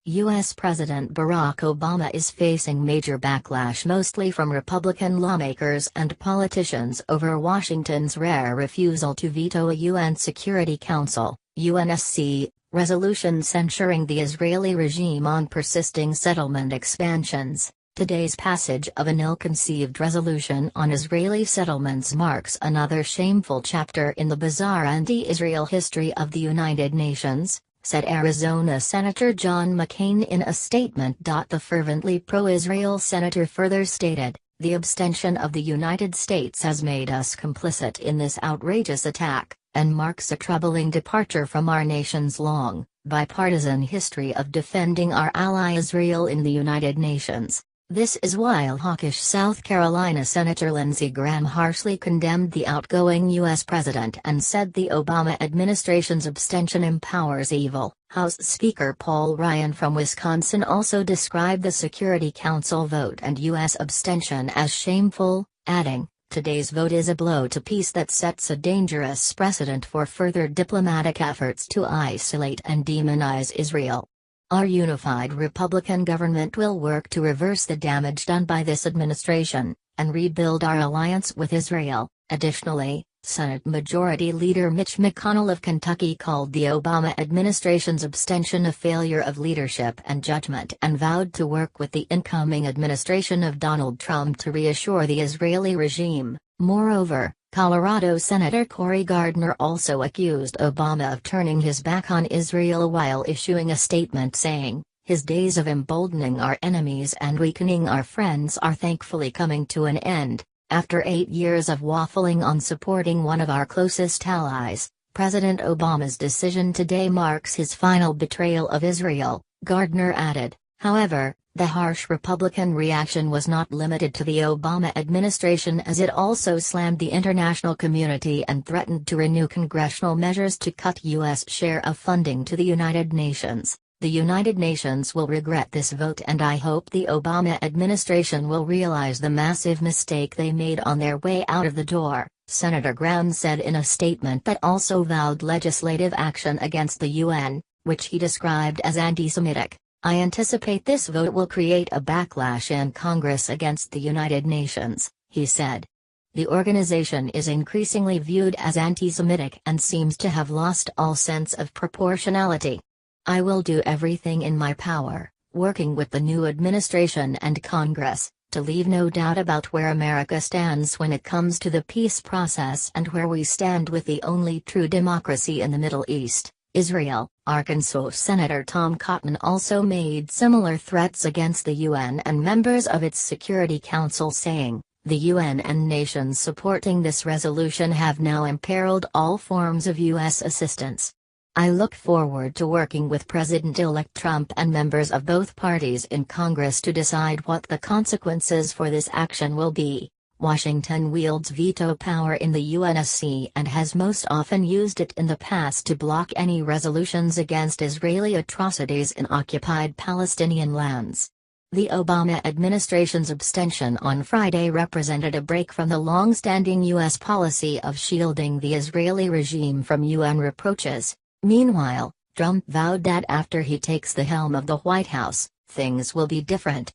U.S. President Barack Obama is facing major backlash mostly from Republican lawmakers and politicians over Washington's rare refusal to veto a UN Security Council (UNSC) resolution censuring the Israeli regime on persisting settlement expansions. Today's passage of an ill-conceived resolution on Israeli settlements marks another shameful chapter in the bizarre anti-Israel history of the United Nations, said Arizona Senator John McCain in a statement. The fervently pro-Israel senator further stated, "The abstention of the United States has made us complicit in this outrageous attack, and marks a troubling departure from our nation's long, bipartisan history of defending our ally Israel in the United Nations." This is while hawkish South Carolina Senator Lindsey Graham harshly condemned the outgoing U.S. president and said the Obama administration's abstention empowers evil. House Speaker Paul Ryan from Wisconsin also described the Security Council vote and U.S. abstention as shameful, adding, "Today's vote is a blow to peace that sets a dangerous precedent for further diplomatic efforts to isolate and demonize Israel. Our unified Republican government will work to reverse the damage done by this administration, and rebuild our alliance with Israel." Additionally, Senate Majority Leader Mitch McConnell of Kentucky called the Obama administration's abstention a failure of leadership and judgment and vowed to work with the incoming administration of Donald Trump to reassure the Israeli regime. Moreover, Colorado Senator Cory Gardner also accused Obama of turning his back on Israel while issuing a statement saying, "His days of emboldening our enemies and weakening our friends are thankfully coming to an end." After 8 years of waffling on supporting one of our closest allies, President Obama's decision today marks his final betrayal of Israel, Gardner added. However, the harsh Republican reaction was not limited to the Obama administration, as it also slammed the international community and threatened to renew congressional measures to cut U.S. share of funding to the United Nations. "The United Nations will regret this vote, and I hope the Obama administration will realize the massive mistake they made on their way out of the door," Senator Graham said in a statement that also vowed legislative action against the UN, which he described as anti-Semitic. "I anticipate this vote will create a backlash in Congress against the United Nations," he said. "The organization is increasingly viewed as anti-Semitic and seems to have lost all sense of proportionality. I will do everything in my power, working with the new administration and Congress, to leave no doubt about where America stands when it comes to the peace process and where we stand with the only true democracy in the Middle East, Israel." Arkansas Senator Tom Cotton also made similar threats against the UN and members of its Security Council, saying, "The UN and nations supporting this resolution have now imperiled all forms of U.S. assistance. I look forward to working with President-elect Trump and members of both parties in Congress to decide what the consequences for this action will be." Washington wields veto power in the UNSC and has most often used it in the past to block any resolutions against Israeli atrocities in occupied Palestinian lands. The Obama administration's abstention on Friday represented a break from the long-standing U.S. policy of shielding the Israeli regime from UN reproaches. Meanwhile, Trump vowed that after he takes the helm of the White House, things will be different.